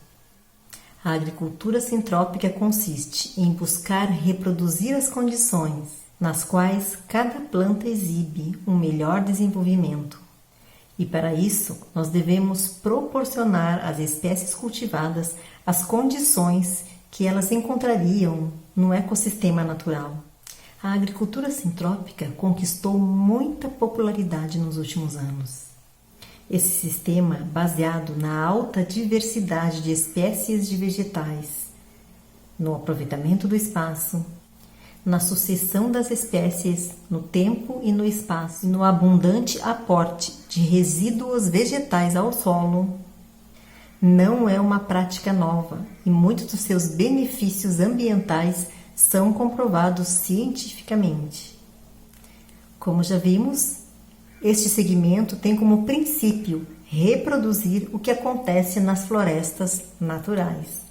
A agricultura sintrópica consiste em buscar reproduzir as condições nas quais cada planta exibe um melhor desenvolvimento. E para isso, nós devemos proporcionar às espécies cultivadas as condições que elas encontrariam no ecossistema natural. A agricultura sintrópica conquistou muita popularidade nos últimos anos. Esse sistema, baseado na alta diversidade de espécies de vegetais, no aproveitamento do espaço, na sucessão das espécies no tempo e no espaço, e no abundante aporte de resíduos vegetais ao solo, não é uma prática nova e muitos dos seus benefícios ambientais são comprovados cientificamente. Como já vimos, este segmento tem como princípio reproduzir o que acontece nas florestas naturais.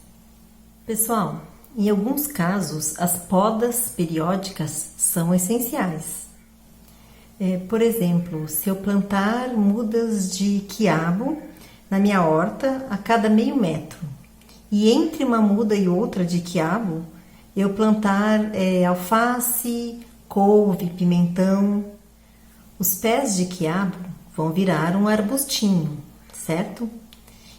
Pessoal, em alguns casos, as podas periódicas são essenciais. Por exemplo, se eu plantar mudas de quiabo na minha horta a cada meio metro, e entre uma muda e outra de quiabo, eu plantar alface, couve, pimentão, os pés de quiabo vão virar um arbustinho, certo?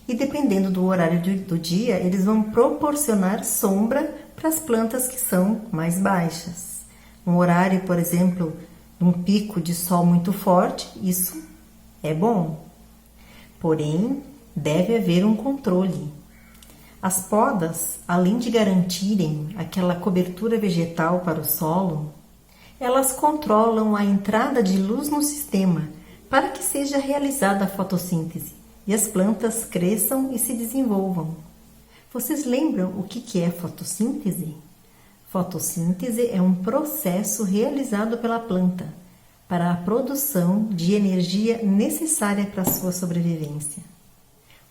E dependendo do horário do dia, eles vão proporcionar sombra para as plantas que são mais baixas. Um horário, por exemplo, um pico de sol muito forte, isso é bom. Porém, deve haver um controle. As podas, além de garantirem aquela cobertura vegetal para o solo, elas controlam a entrada de luz no sistema para que seja realizada a fotossíntese e as plantas cresçam e se desenvolvam. Vocês lembram o que é fotossíntese? Fotossíntese é um processo realizado pela planta para a produção de energia necessária para a sua sobrevivência.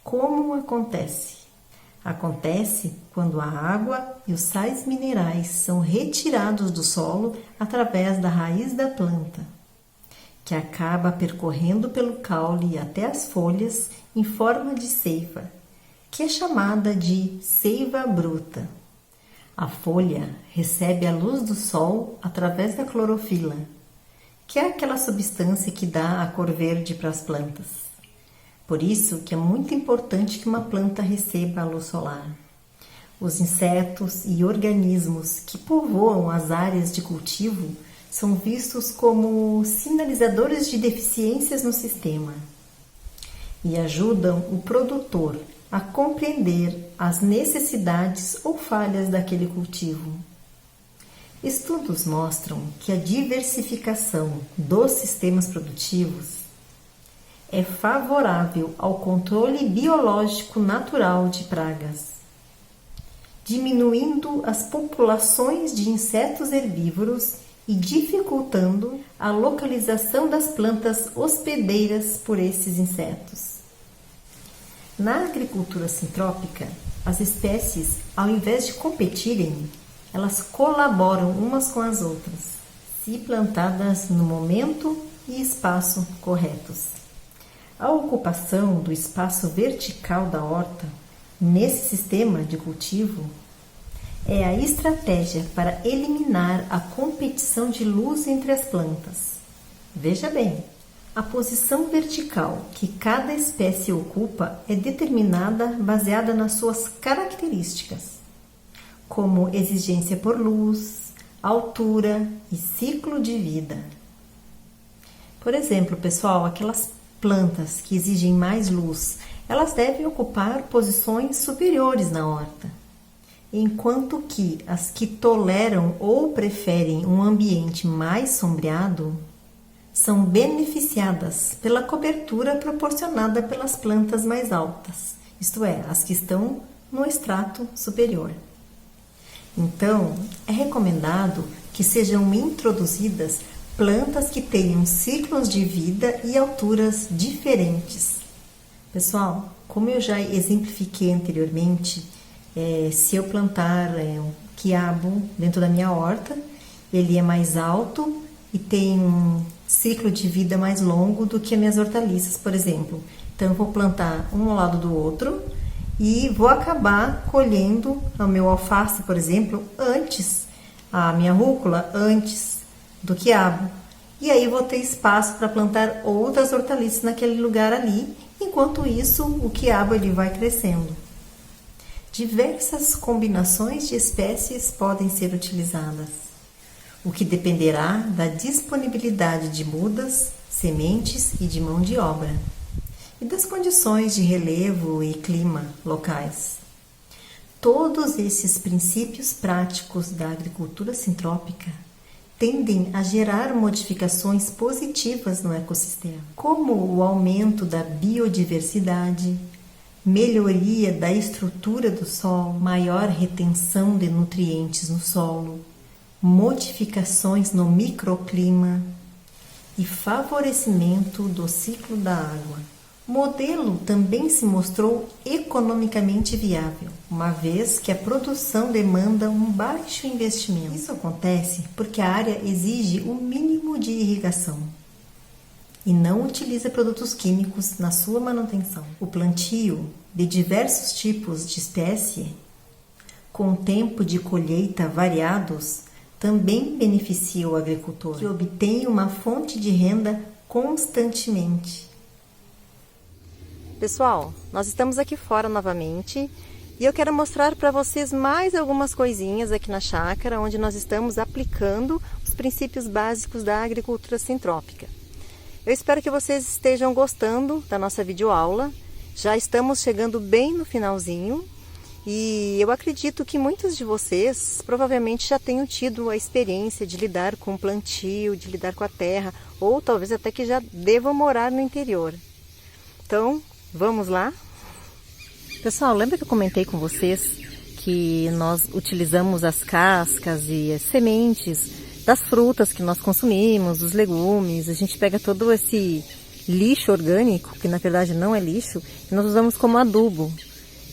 Como acontece? Acontece quando a água e os sais minerais são retirados do solo através da raiz da planta, que acaba percorrendo pelo caule até as folhas em forma de seiva, que é chamada de seiva bruta. A folha recebe a luz do sol através da clorofila, que é aquela substância que dá a cor verde para as plantas. Por isso que é muito importante que uma planta receba a luz solar. Os insetos e organismos que povoam as áreas de cultivo são vistos como sinalizadores de deficiências no sistema e ajudam o produtor a compreender as necessidades ou falhas daquele cultivo. Estudos mostram que a diversificação dos sistemas produtivos é favorável ao controle biológico natural de pragas, diminuindo as populações de insetos herbívoros e dificultando a localização das plantas hospedeiras por esses insetos. Na agricultura sintrópica, as espécies, ao invés de competirem, elas colaboram umas com as outras, se plantadas no momento e espaço corretos. A ocupação do espaço vertical da horta, nesse sistema de cultivo, é a estratégia para eliminar a competição de luz entre as plantas. Veja bem, a posição vertical que cada espécie ocupa é determinada baseada nas suas características, como exigência por luz, altura e ciclo de vida. Por exemplo, pessoal, aquelas plantas que exigem mais luz, elas devem ocupar posições superiores na horta, enquanto que as que toleram ou preferem um ambiente mais sombreado são beneficiadas pela cobertura proporcionada pelas plantas mais altas, isto é, as que estão no estrato superior. Então, é recomendado que sejam introduzidas plantas que tenham ciclos de vida e alturas diferentes. Pessoal, como eu já exemplifiquei anteriormente, se eu plantar um quiabo dentro da minha horta, ele é mais alto e tem um ciclo de vida mais longo do que as minhas hortaliças, por exemplo. Então, eu vou plantar um ao lado do outro e vou acabar colhendo o meu alface, por exemplo, antes, a minha rúcula antes do quiabo. E aí vou ter espaço para plantar outras hortaliças naquele lugar ali. Enquanto isso, o quiabo ele vai crescendo. Diversas combinações de espécies podem ser utilizadas, o que dependerá da disponibilidade de mudas, sementes e de mão de obra, e das condições de relevo e clima locais. Todos esses princípios práticos da agricultura sintrópica tendem a gerar modificações positivas no ecossistema, como o aumento da biodiversidade, melhoria da estrutura do solo, maior retenção de nutrientes no solo, modificações no microclima e favorecimento do ciclo da água. O modelo também se mostrou economicamente viável, uma vez que a produção demanda um baixo investimento. Isso acontece porque a área exige o mínimo de irrigação e não utiliza produtos químicos na sua manutenção. O plantio de diversos tipos de espécie, com tempo de colheita variados, também beneficia o agricultor, que obtém uma fonte de renda constantemente. Pessoal, nós estamos aqui fora novamente e eu quero mostrar para vocês mais algumas coisinhas aqui na chácara, onde nós estamos aplicando os princípios básicos da agricultura sintrópica. Eu espero que vocês estejam gostando da nossa videoaula. Já estamos chegando bem no finalzinho e eu acredito que muitos de vocês provavelmente já tenham tido a experiência de lidar com o plantio, de lidar com a terra, ou talvez até que já devam morar no interior. Então, vamos lá? Pessoal, lembra que eu comentei com vocês que nós utilizamos as cascas e as sementes das frutas que nós consumimos, os legumes, a gente pega todo esse lixo orgânico, que na verdade não é lixo, e nós usamos como adubo.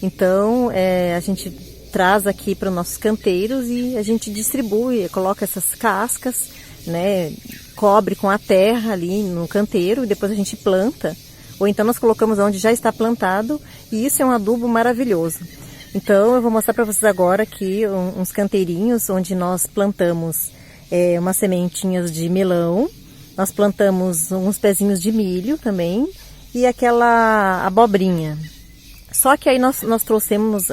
Então, a gente traz aqui para os nossos canteiros e a gente distribui, coloca essas cascas, né, cobre com a terra ali no canteiro e depois a gente planta. Ou então nós colocamos onde já está plantado e isso é um adubo maravilhoso. Então eu vou mostrar para vocês agora aqui uns canteirinhos onde nós plantamos umas sementinhas de melão, nós plantamos uns pezinhos de milho também e aquela abobrinha. Só que aí nós trouxemos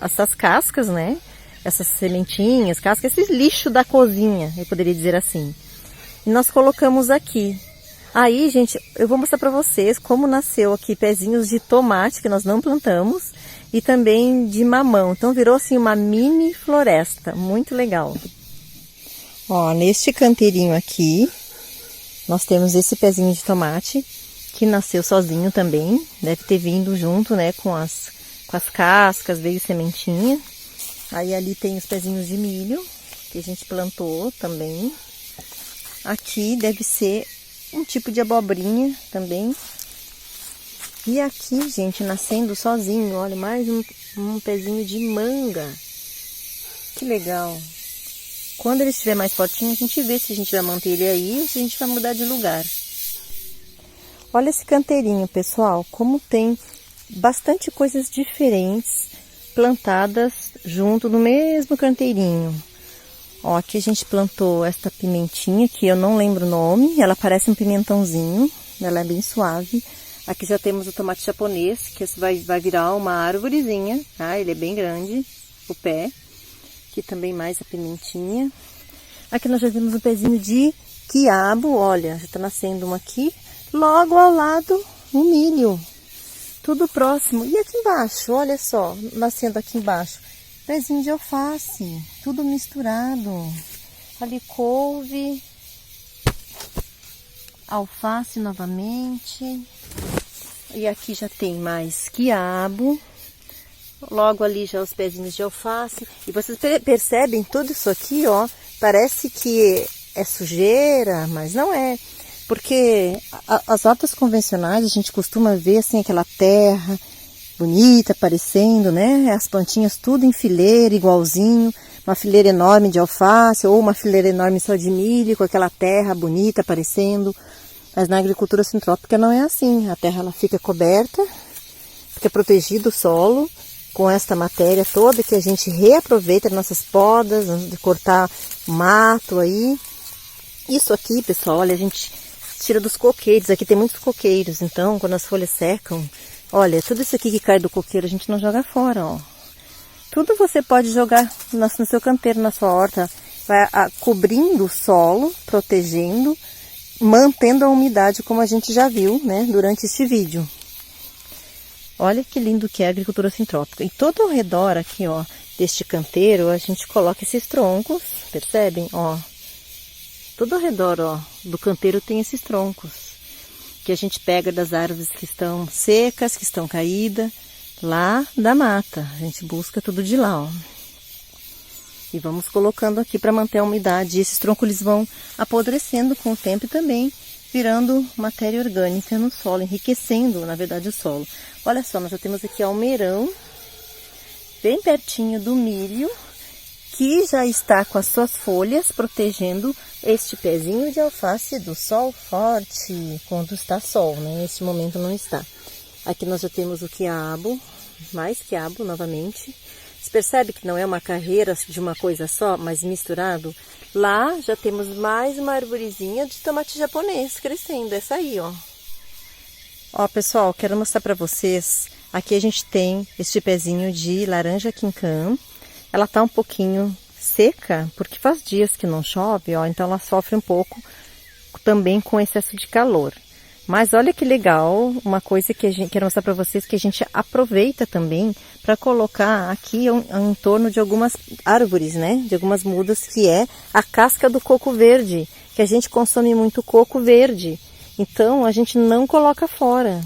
essas cascas, né? Essas sementinhas, cascas, esse lixo da cozinha, eu poderia dizer assim. E nós colocamos aqui. Aí, gente, eu vou mostrar para vocês como nasceu aqui pezinhos de tomate, que nós não plantamos, e também de mamão. Então, virou assim uma mini floresta, muito legal. Ó, neste canteirinho aqui, nós temos esse pezinho de tomate, que nasceu sozinho também, deve ter vindo junto, né, com as cascas, veio sementinha. Aí ali tem os pezinhos de milho, que a gente plantou também. Aqui deve ser um tipo de abobrinha também. E aqui, gente, nascendo sozinho, olha, mais um pezinho de manga. Que legal. Quando ele estiver mais fortinho, a gente vê se a gente vai manter ele aí ou se a gente vai mudar de lugar. Olha esse canteirinho, pessoal, como tem bastante coisas diferentes plantadas junto no mesmo canteirinho. Ó, aqui a gente plantou esta pimentinha, que eu não lembro o nome, ela parece um pimentãozinho, ela é bem suave. Aqui já temos o tomate japonês, que esse vai virar uma árvorezinha, tá? Ele é bem grande, o pé. Aqui também mais a pimentinha. Aqui nós já temos um pezinho de quiabo, olha, já tá nascendo uma aqui. Logo ao lado, o milho. Tudo próximo. E aqui embaixo, olha só, nascendo aqui embaixo. Pezinho de alface, tudo misturado. Ali couve, alface novamente. E aqui já tem mais quiabo. Logo ali já os pezinhos de alface. E vocês percebem tudo isso aqui, ó. Parece que é sujeira, mas não é. Porque as hortas convencionais a gente costuma ver assim aquela terra bonita aparecendo, né? As plantinhas tudo em fileira, igualzinho. Uma fileira enorme de alface ou uma fileira enorme só de milho, com aquela terra bonita aparecendo. Mas na agricultura sintrópica não é assim. A terra ela fica coberta, fica protegido o solo com esta matéria toda que a gente reaproveita nas nossas podas, antes de cortar mato aí. Isso aqui, pessoal, olha, a gente tira dos coqueiros. Aqui tem muitos coqueiros, então quando as folhas secam, olha, tudo isso aqui que cai do coqueiro a gente não joga fora, ó. Tudo você pode jogar no seu canteiro, na sua horta, vai cobrindo o solo, protegendo, mantendo a umidade, como a gente já viu, né, durante este vídeo. Olha que lindo que é a agricultura sintrópica. E todo ao redor aqui, ó, deste canteiro, a gente coloca esses troncos, percebem? Ó, todo ao redor, ó, do canteiro tem esses troncos, que a gente pega das árvores que estão secas, que estão caídas, lá da mata. A gente busca tudo de lá, ó. E vamos colocando aqui para manter a umidade. E esses troncos eles vão apodrecendo com o tempo e também virando matéria orgânica no solo, enriquecendo, na verdade, o solo. Olha só, nós já temos aqui almeirão, bem pertinho do milho, que já está com as suas folhas protegendo este pezinho de alface do sol forte, quando está sol, né? Neste momento não está. Aqui nós já temos o quiabo, mais quiabo novamente. Você percebe que não é uma carreira de uma coisa só, mas misturado? Lá já temos mais uma arvorezinha de tomate japonês crescendo, essa aí, ó. Ó, pessoal, quero mostrar para vocês. Aqui a gente tem este pezinho de laranja quincan. Ela tá um pouquinho seca, porque faz dias que não chove, ó, então ela sofre um pouco também com excesso de calor. Mas olha que legal, uma coisa que a gente quero mostrar para vocês, que a gente aproveita também para colocar aqui em torno de algumas árvores, né? De algumas mudas, que é a casca do coco verde, que a gente consome muito coco verde. Então a gente não coloca fora.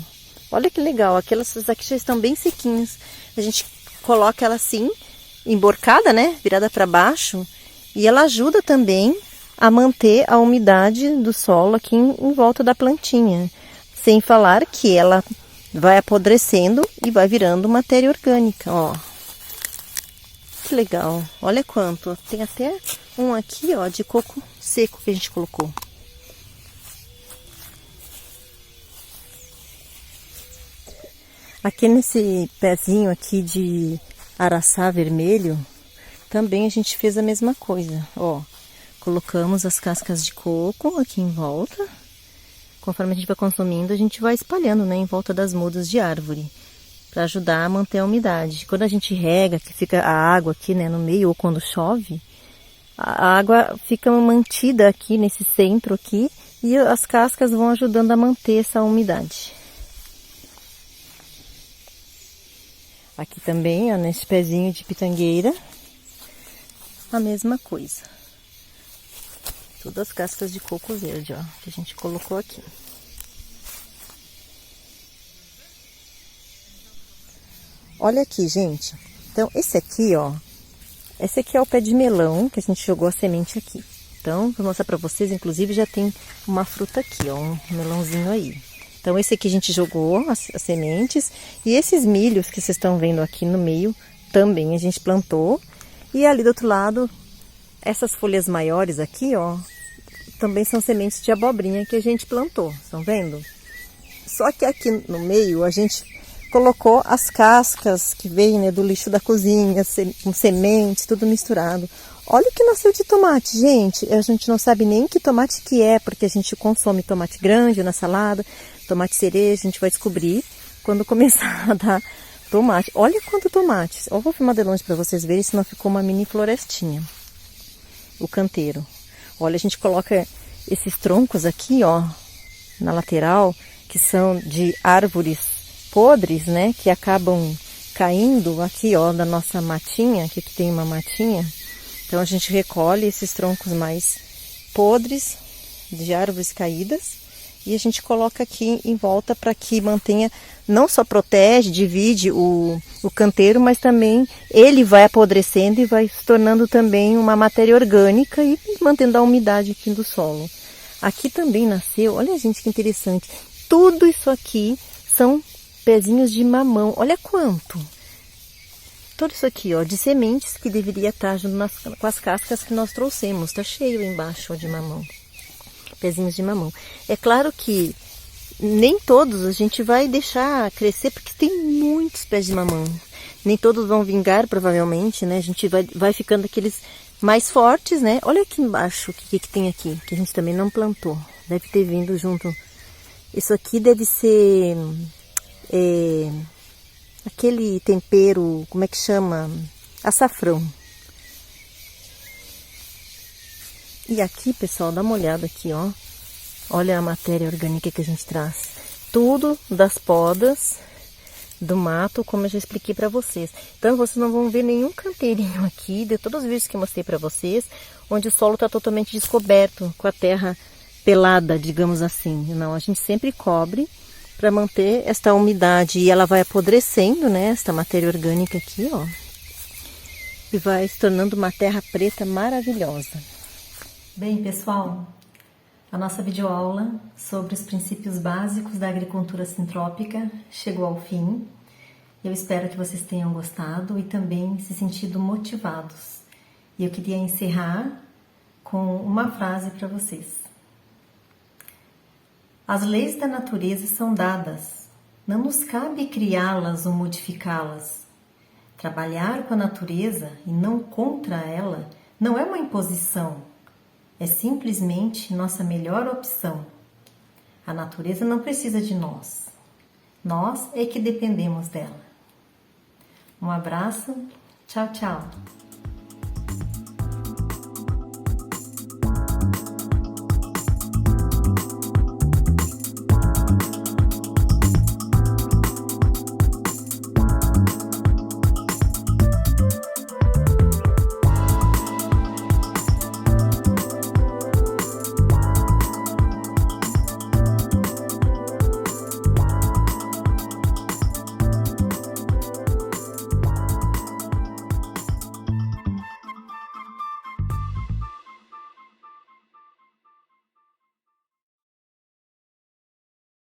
Olha que legal, aquelas aqui já estão bem sequinhas. A gente coloca ela assim, emborcada, né? Virada para baixo, e ela ajuda também a manter a umidade do solo aqui em volta da plantinha. Sem falar que ela vai apodrecendo e vai virando matéria orgânica, ó. Que legal. Olha quanto. Tem até um aqui, ó, de coco seco que a gente colocou. Aqui nesse pezinho aqui de araçá vermelho, também a gente fez a mesma coisa, ó. Colocamos as cascas de coco aqui em volta. Conforme a gente vai consumindo, a gente vai espalhando, né, em volta das mudas de árvore, para ajudar a manter a umidade. Quando a gente rega, que fica a água aqui, né, no meio, ou quando chove, a água fica mantida aqui nesse centro aqui, e as cascas vão ajudando a manter essa umidade. Aqui também, ó, nesse pezinho de pitangueira, a mesma coisa. Todas as cascas de coco verde, ó, que a gente colocou aqui. Olha aqui, gente. Então, esse aqui, ó, esse aqui é o pé de melão, que a gente jogou a semente aqui. Então, vou mostrar pra vocês, inclusive já tem uma fruta aqui, ó, um melãozinho aí. Então, esse aqui a gente jogou as sementes, e esses milhos que vocês estão vendo aqui no meio, também a gente plantou. E ali do outro lado, essas folhas maiores aqui, ó, também são sementes de abobrinha que a gente plantou, estão vendo? Só que aqui no meio a gente colocou as cascas que vêm, né, do lixo da cozinha, com sementes, tudo misturado. Olha o que nasceu de tomate, gente. A gente não sabe nem que tomate que é, porque a gente consome tomate grande na salada, tomate cereja, a gente vai descobrir quando começar a dar tomate. Olha quanto tomate. Eu vou filmar de longe para vocês verem, senão ficou uma mini florestinha. O canteiro. Olha, a gente coloca esses troncos aqui, ó, na lateral, que são de árvores podres, né, que acabam caindo aqui, ó, da nossa matinha, aqui que tem uma matinha. Então a gente recolhe esses troncos mais podres de árvores caídas e a gente coloca aqui em volta para que mantenha, não só protege, divide o canteiro, mas também ele vai apodrecendo e vai se tornando também uma matéria orgânica e mantendo a umidade aqui do solo. Aqui também nasceu, olha gente que interessante, tudo isso aqui são pezinhos de mamão, olha quanto! Tudo isso aqui, ó, de sementes que deveria estar junto com as cascas que nós trouxemos, tá cheio embaixo, ó, de mamão. Pezinhos de mamão. É claro que nem todos a gente vai deixar crescer, porque tem muitos pés de mamão. Nem todos vão vingar, provavelmente, né? A gente vai ficando aqueles mais fortes, né? Olha aqui embaixo o que tem aqui, que a gente também não plantou. Deve ter vindo junto. Isso aqui deve ser aquele tempero, como é que chama? Açafrão. E aqui, pessoal, dá uma olhada aqui, ó. Olha a matéria orgânica que a gente traz. Tudo das podas do mato, como eu já expliquei para vocês. Então, vocês não vão ver nenhum canteirinho aqui, de todos os vídeos que eu mostrei para vocês, onde o solo está totalmente descoberto, com a terra pelada, digamos assim. Não, a gente sempre cobre para manter esta umidade, e ela vai apodrecendo, né, esta matéria orgânica aqui, ó, e vai se tornando uma terra preta maravilhosa. Bem, pessoal, a nossa videoaula sobre os princípios básicos da agricultura sintrópica chegou ao fim. Eu espero que vocês tenham gostado e também se sentido motivados. E eu queria encerrar com uma frase para vocês. As leis da natureza são dadas, não nos cabe criá-las ou modificá-las. Trabalhar com a natureza e não contra ela não é uma imposição, é simplesmente nossa melhor opção. A natureza não precisa de nós, nós é que dependemos dela. Um abraço, tchau, tchau!